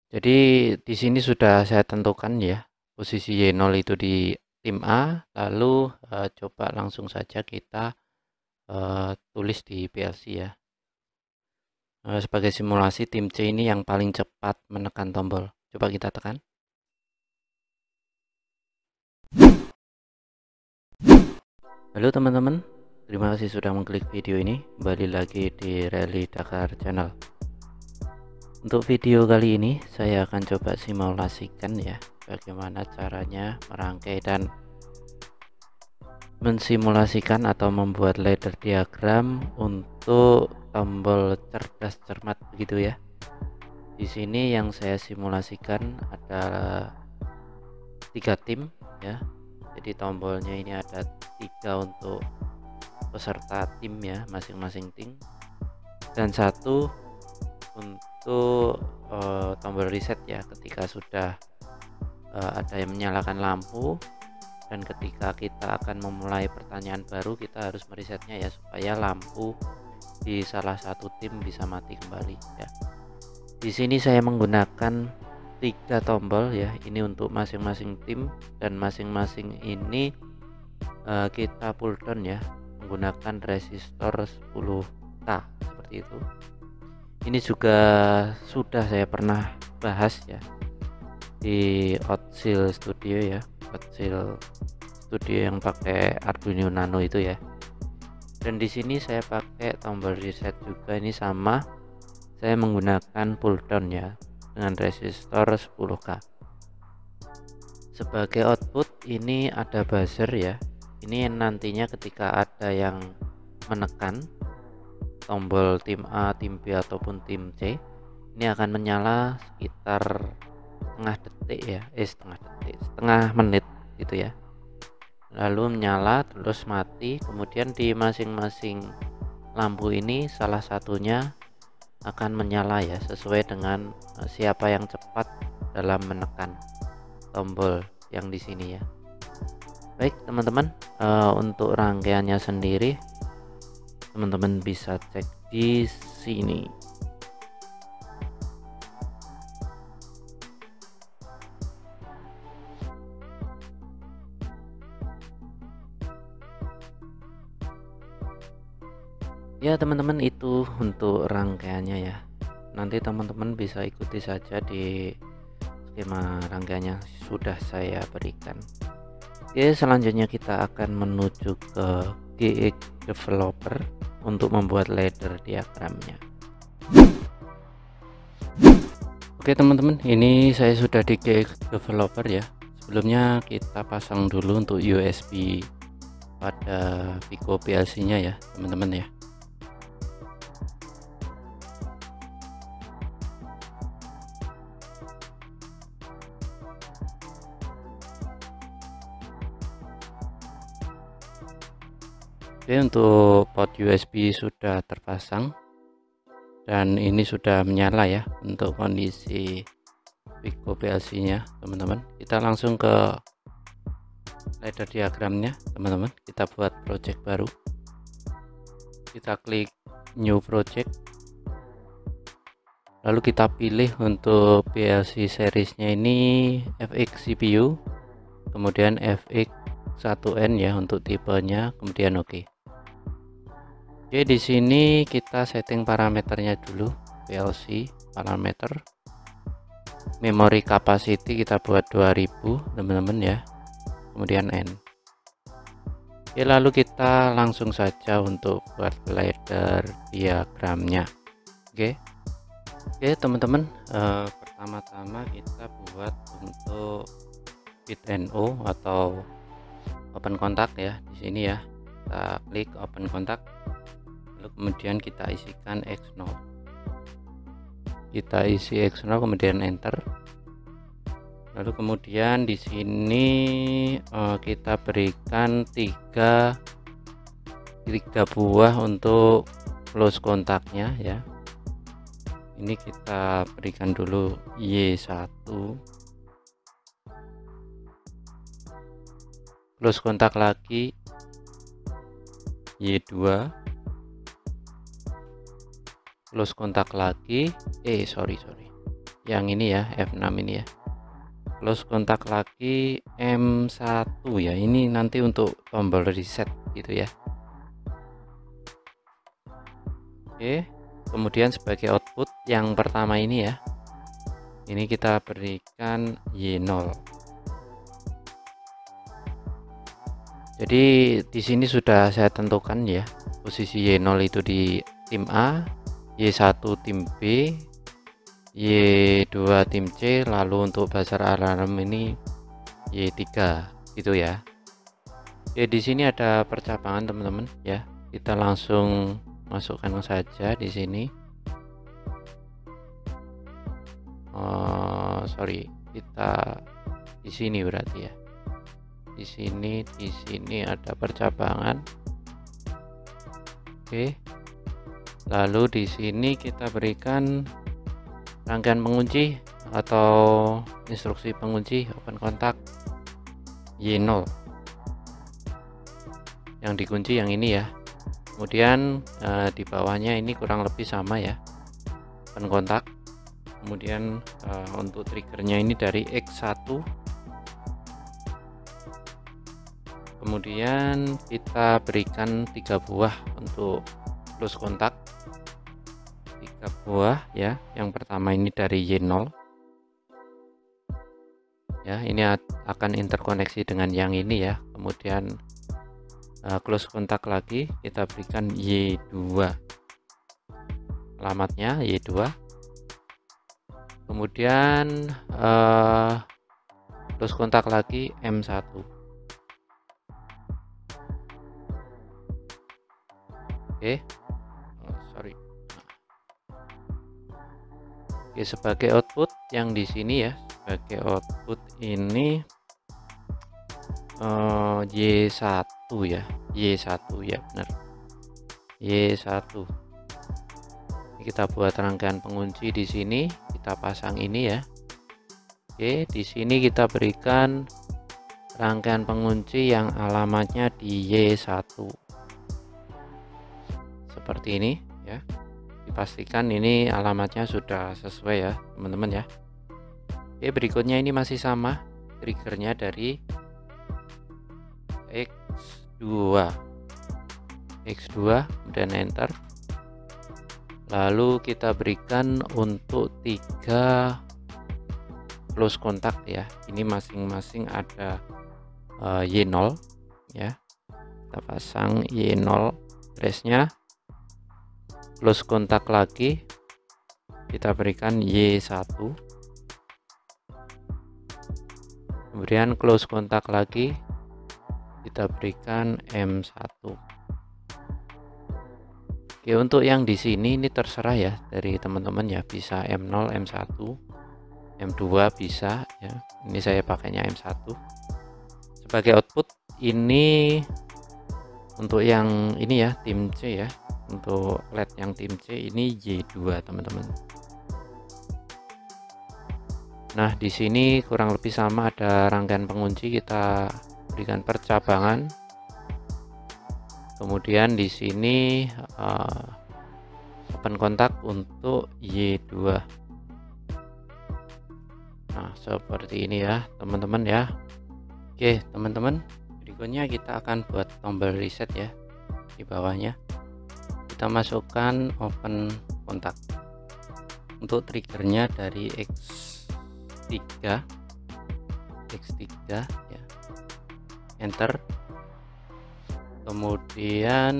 Jadi di sini sudah saya tentukan ya, posisi Y0 itu di tim A, lalu coba langsung saja kita tulis di PLC ya. Sebagai simulasi tim C ini yang paling cepat menekan tombol. Coba kita tekan. Halo teman-teman, terima kasih sudah mengklik video ini. Kembali lagi di Rally Dakar Channel. Untuk video kali ini saya akan coba simulasikan ya, bagaimana caranya merangkai dan mensimulasikan atau membuat ladder diagram untuk tombol cerdas cermat begitu ya. Di sini yang saya simulasikan adalah 3 tim ya. Jadi tombolnya ini ada 3 untuk peserta tim ya, masing-masing tim, dan 1 untuk tombol reset ya, ketika sudah ada yang menyalakan lampu dan ketika kita akan memulai pertanyaan baru kita harus meresetnya ya, supaya lampu di salah satu tim bisa mati kembali ya. Di sini saya menggunakan 3 tombol ya, ini untuk masing-masing tim, dan masing-masing ini kita pull down ya menggunakan resistor 10K seperti itu. Ini juga sudah saya pernah bahas ya di Outsil Studio ya, Outsil Studio yang pakai Arduino Nano itu ya. Dan di sini saya pakai tombol reset juga, ini sama, saya menggunakan pull down ya dengan resistor 10K. Sebagai output ini ada buzzer ya, ini nantinya ketika ada yang menekan tombol tim A, tim B ataupun tim C, ini akan menyala sekitar setengah menit gitu ya, lalu menyala terus mati. Kemudian di masing-masing lampu ini salah satunya akan menyala ya, sesuai dengan siapa yang cepat dalam menekan tombol yang di sini ya. Baik teman-teman, untuk rangkaiannya sendiri teman-teman bisa cek di sini. Ya teman-teman, itu untuk rangkaiannya ya. Nanti teman-teman bisa ikuti saja di skema rangkaiannya sudah saya berikan. Oke, selanjutnya kita akan menuju ke GX Developer untuk membuat ladder diagramnya. Oke teman-teman, ini saya sudah di GX Developer ya. Sebelumnya kita pasang dulu untuk USB pada Pico PLC nya ya teman-teman ya. Oke, untuk port USB sudah terpasang dan ini sudah menyala ya untuk kondisi Pico PLC nya teman-teman. Kita langsung ke ladder diagramnya teman-teman, kita buat project baru, kita klik new project, lalu kita pilih untuk PLC seriesnya ini FX CPU, kemudian FX1N ya untuk tipenya, kemudian oke. Oke, di sini kita setting parameternya dulu, PLC parameter, memory capacity kita buat 2000 teman-teman ya, kemudian N. Oke, lalu kita langsung saja untuk buat ladder diagramnya. Oke teman-teman, pertama-tama kita buat untuk bit NO atau open contact ya. Di sini ya kita klik open contact, lalu kemudian kita isikan X0, kita isi X0 kemudian enter. Lalu kemudian di sini kita berikan tiga buah untuk close kontaknya ya. Ini kita berikan dulu Y1, close kontak lagi Y2, close kontak lagi yang ini ya, F6 ini ya. Close kontak lagi M1 ya, ini nanti untuk tombol reset gitu ya. Oke, kemudian sebagai output yang pertama ini ya, ini kita berikan Y0. Jadi di sini sudah saya tentukan ya, posisi Y0 itu di tim A, Y1 tim B, Y2 tim C, lalu untuk buzzer alarm ini Y3 gitu ya. Oke, di sini ada percabangan teman-teman ya. Kita langsung masukkan saja di sini. Sorry, kita di sini berarti ya. Di sini ada percabangan. Oke. Lalu di sini kita berikan rangkaian pengunci atau instruksi pengunci open kontak Y0. Yang dikunci yang ini ya. Kemudian di bawahnya ini kurang lebih sama ya. Open kontak. Kemudian untuk triggernya ini dari X1. Kemudian kita berikan 3 buah untuk close kontak, 3 buah ya. Yang pertama ini dari Y0 ya, ini akan interkoneksi dengan yang ini ya. Kemudian close kontak lagi kita berikan Y2, alamatnya Y2. Kemudian close kontak lagi M1. Oke, sorry. Oke, sebagai output yang di sini ya, sebagai output ini Y1 ya, Y1 ya benar, Y1. Kita buat rangkaian pengunci di sini, kita pasang ini ya. Oke, di sini kita berikan rangkaian pengunci yang alamatnya di Y1. Seperti ini ya, dipastikan ini alamatnya sudah sesuai ya teman-teman ya. Oke, berikutnya ini masih sama, triggernya dari X2 dan enter. Lalu kita berikan untuk 3 close kontak ya, ini masing-masing ada Y0 ya. Kita pasang Y0 trace-nya. Close kontak lagi kita berikan Y1. Kemudian close kontak lagi kita berikan M1. Oke, untuk yang di sini ini terserah ya dari teman-teman ya, bisa M0, M1, M2 bisa ya. Ini saya pakainya M1. Sebagai output ini untuk yang ini ya, tim C ya. Untuk LED yang tim C ini Y2 teman-teman. Nah, di sini kurang lebih sama, ada rangkaian pengunci, kita berikan percabangan. Kemudian di sini open kontak untuk Y2. Nah, seperti ini ya teman-teman ya. Oke teman-teman, berikutnya kita akan buat tombol reset ya. Di bawahnya kita masukkan open kontak. Untuk triggernya dari X3 ya, enter. Kemudian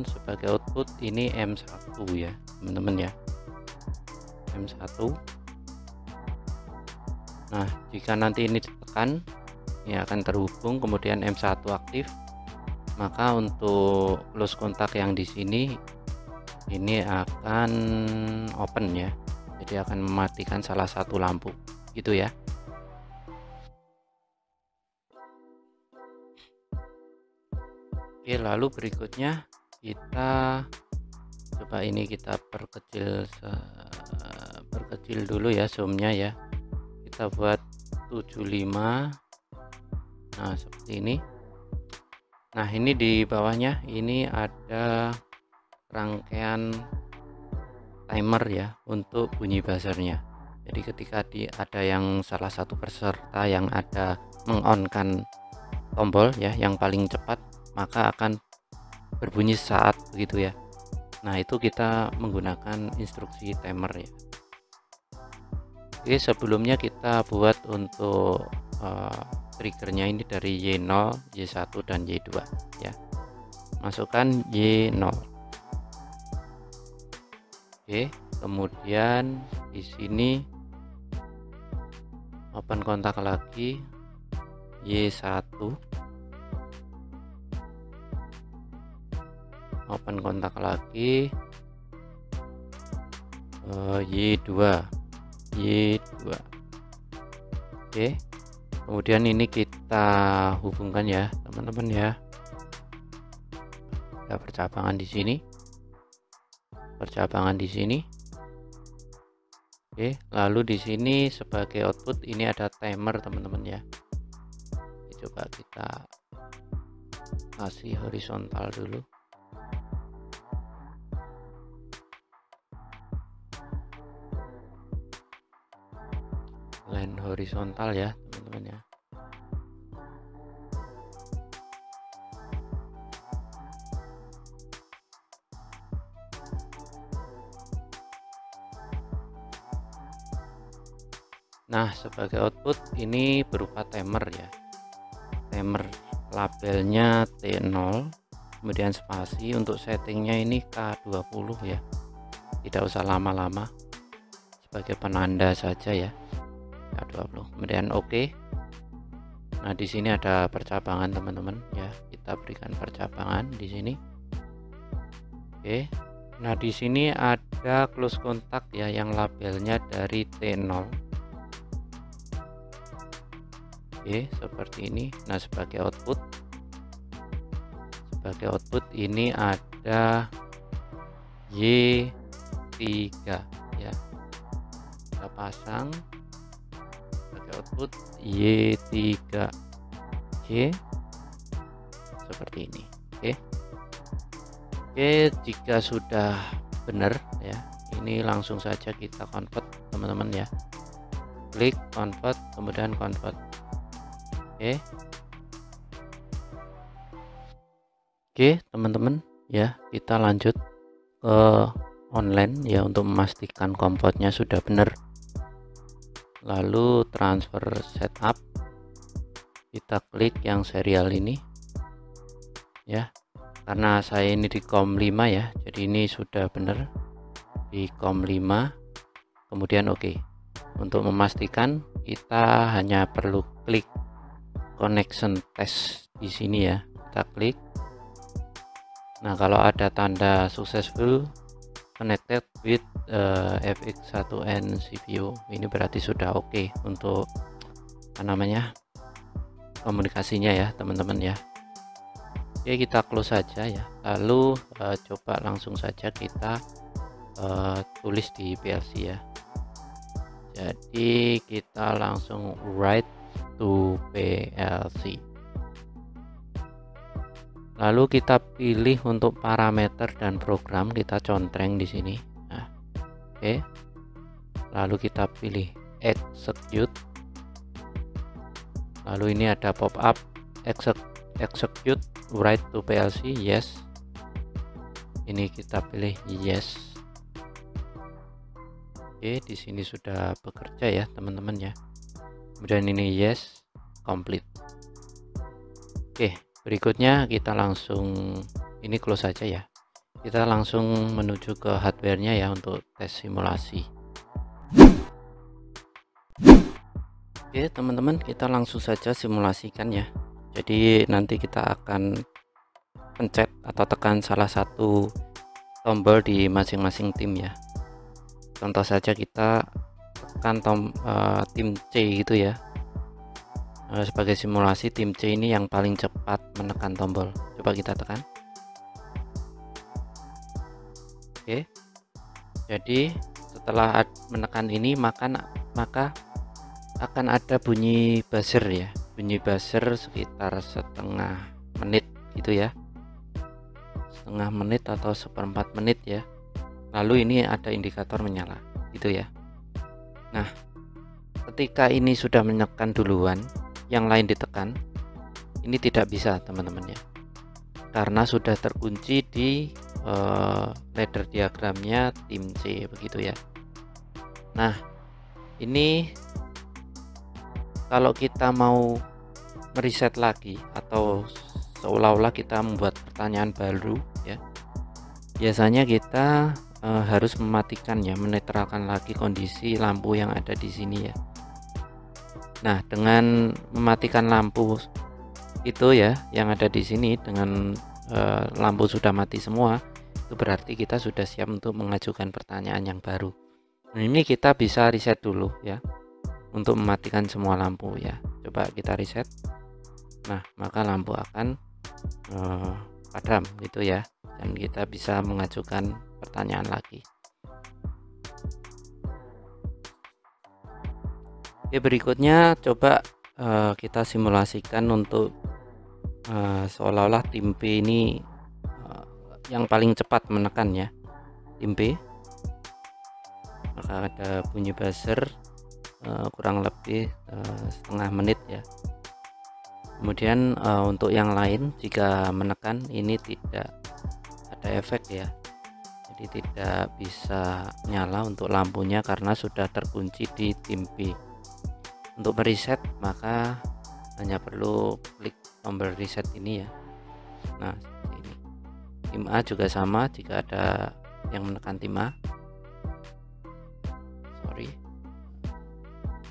sebagai output ini M1 ya teman-teman ya, M1. Nah, jika nanti ini ditekan ini akan terhubung, kemudian M1 aktif, maka untuk close kontak yang di sini ini akan open ya, jadi akan mematikan salah satu lampu gitu ya. Oke, lalu berikutnya kita coba ini, kita perkecil dulu ya zoomnya ya, kita buat 75. Nah, seperti ini. Nah, ini di bawahnya ini ada rangkaian timer ya untuk bunyi buzzernya. Jadi ketika ada yang salah satu peserta yang ada mengonkan tombol ya yang paling cepat, maka akan berbunyi saat begitu ya. Nah, itu kita menggunakan instruksi timer ya. Oke, sebelumnya kita buat untuk triggernya ini dari Y0, Y1 dan Y2 ya. Masukkan Y0. Oke, kemudian di sini open kontak lagi Y1, open kontak lagi Y2. Oke, kemudian ini kita hubungkan ya teman-teman ya. Ada percabangan di sini, percabangan di sini. Oke, lalu di sini sebagai output ini ada timer teman-teman ya. Coba kita kasih horizontal dulu. Line horizontal ya teman-teman ya. Nah, sebagai output ini berupa timer ya. Timer labelnya T0, kemudian spasi. Untuk settingnya ini K20 ya. Tidak usah lama-lama, sebagai penanda saja ya. K20. Kemudian oke. Nah, di sini ada percabangan teman-teman ya. Kita berikan percabangan di sini. Oke. Nah, di sini ada close kontak ya yang labelnya dari T0. Oke, seperti ini. Nah, sebagai output ini ada Y3 ya. Kita pasang sebagai output Y3 Y seperti ini. Oke, jika sudah benar ya, ini langsung saja kita convert teman-teman ya. Klik convert, kemudian convert. Oke teman-teman ya, kita lanjut ke online ya untuk memastikan kompotnya sudah benar. Lalu transfer setup, kita klik yang serial ini ya, karena saya ini di COM 5 ya, jadi ini sudah benar di COM 5. Kemudian oke. Untuk memastikan kita hanya perlu klik connection test di sini ya, kita klik. Nah, kalau ada tanda successful connected with FX1N CPU, ini berarti sudah oke untuk komunikasinya ya teman-teman ya. Oke, kita close saja ya. Lalu coba langsung saja kita tulis di PLC ya. Jadi kita langsung write to PLC. Lalu kita pilih untuk parameter dan program, kita contreng di sini. Nah, oke. Lalu kita pilih execute. Lalu ini ada pop up execute write to PLC, yes. Ini kita pilih yes. Oke, di sini sudah bekerja ya teman-teman ya. Kemudian ini yes, complete. Oke, berikutnya kita langsung ini close saja ya. Kita langsung menuju ke hardware-nya ya untuk tes simulasi. Oke teman-teman, kita langsung saja simulasikan ya. Jadi nanti kita akan pencet atau tekan salah satu tombol di masing-masing tim ya. Contoh saja kita tekan tim C gitu ya. Sebagai simulasi, tim C ini yang paling cepat menekan tombol. Coba kita tekan. Oke. Jadi setelah menekan ini maka akan ada bunyi buzzer ya. Bunyi buzzer sekitar setengah menit gitu ya. Setengah menit atau seperempat menit ya. Lalu ini ada indikator menyala gitu ya. Nah, ketika ini sudah menekan duluan, yang lain ditekan, ini tidak bisa teman-teman ya, karena sudah terkunci di ladder diagramnya tim C begitu ya. Nah, ini kalau kita mau meriset lagi atau seolah-olah kita membuat pertanyaan baru ya, biasanya kita harus mematikan ya, menetralkan lagi kondisi lampu yang ada di sini ya. Nah, dengan mematikan lampu itu ya yang ada di sini, dengan lampu sudah mati semua, itu berarti kita sudah siap untuk mengajukan pertanyaan yang baru. Nah, ini kita bisa reset dulu ya, untuk mematikan semua lampu ya. Coba kita reset. Nah, maka lampu akan padam gitu ya, dan kita bisa mengajukan pertanyaan lagi. Oke, berikutnya coba kita simulasikan untuk seolah-olah tim B ini yang paling cepat menekan ya, tim B. Maka ada bunyi buzzer kurang lebih setengah menit ya. Kemudian untuk yang lain jika menekan ini tidak ada efek ya, jadi tidak bisa nyala untuk lampunya karena sudah terkunci di tim B. Untuk mereset maka hanya perlu klik tombol reset ini ya. Nah, seperti ini. Tim A juga sama, jika ada yang menekan tim A,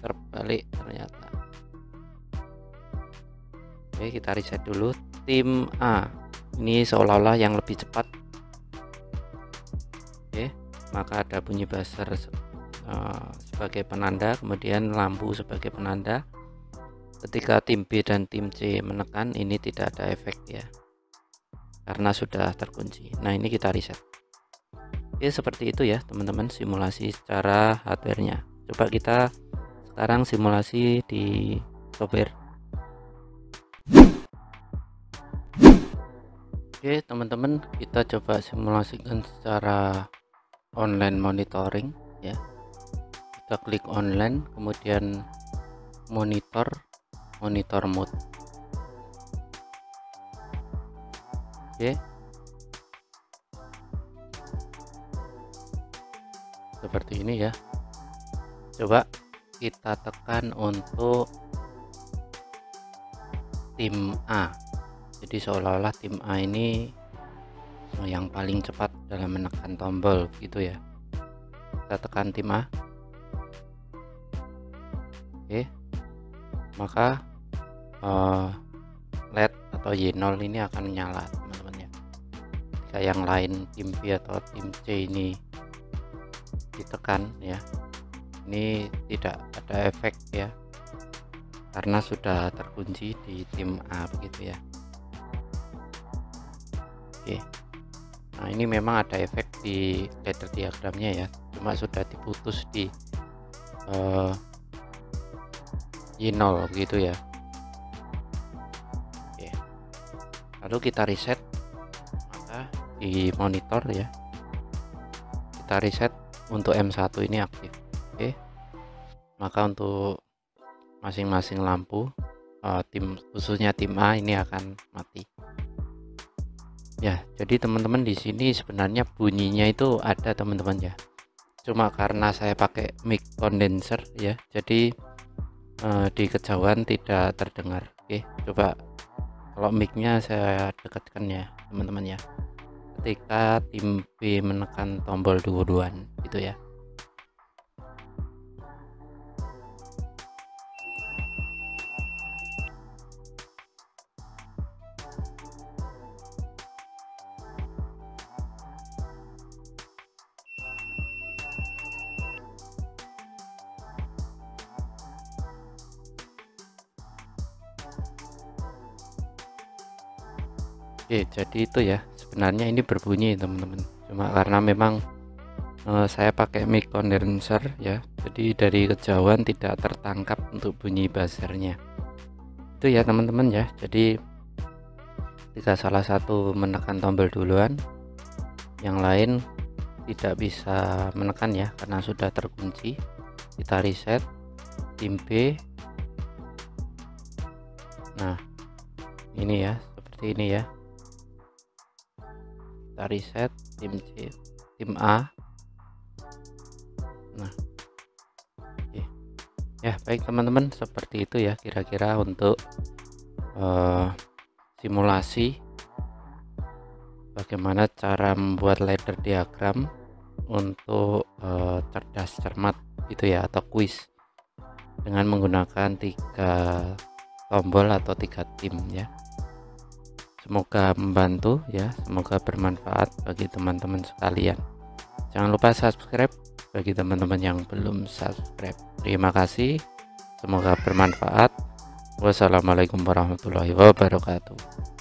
terbalik ternyata. Oke, kita reset dulu. Tim A ini seolah-olah yang lebih cepat. Oke, maka ada bunyi buzzer sebagai penanda, kemudian lampu sebagai penanda. Ketika tim B dan tim C menekan, ini tidak ada efek ya, karena sudah terkunci. Nah, ini kita reset. Oke, seperti itu ya teman-teman, simulasi secara hardware-nya. Coba kita sekarang simulasi di software. Oke teman-teman, kita coba simulasikan secara online monitoring ya. Kita klik online, kemudian monitor mode. Oke, seperti ini ya. Coba kita tekan untuk tim A. Jadi seolah-olah tim A ini yang paling cepat dalam menekan tombol gitu ya. Kita tekan tim A. Oke, maka LED atau Y0 ini akan menyala teman-teman ya. Jika yang lain tim B atau tim C ini ditekan ya, ini tidak ada efek ya, karena sudah terkunci di tim A begitu ya. Oke, nah ini memang ada efek di ladder diagramnya ya, cuma sudah diputus di Y0 gitu ya. Oke, lalu kita reset, maka di monitor ya kita reset untuk M1 ini aktif. Oke, maka untuk masing-masing lampu tim khususnya tim A ini akan mati ya. Jadi teman-teman di sini sebenarnya bunyinya itu ada teman-teman ya, cuma karena saya pakai mic condenser ya, jadi di kejauhan tidak terdengar. Oke, coba kalau micnya saya dekatkan ya teman-teman ya, ketika tim B menekan tombol duluan gitu ya. Oke, jadi itu ya, sebenarnya ini berbunyi teman-teman, cuma karena memang saya pakai mic condenser ya, jadi dari kejauhan tidak tertangkap untuk bunyi buzzernya. Itu ya teman-teman ya. Jadi jika salah satu menekan tombol duluan, yang lain tidak bisa menekan ya, karena sudah terkunci. kita reset tim B. Nah ini ya, seperti ini ya, kita reset tim C, tim A. Nah oke. Ya baik teman-teman, seperti itu ya kira-kira untuk simulasi bagaimana cara membuat ladder diagram untuk cerdas cermat gitu ya, atau kuis dengan menggunakan 3 tombol atau 3 tim ya. Semoga membantu ya, semoga bermanfaat bagi teman-teman sekalian. Jangan lupa subscribe bagi teman-teman yang belum subscribe. Terima kasih, semoga bermanfaat. Wassalamualaikum warahmatullahi wabarakatuh.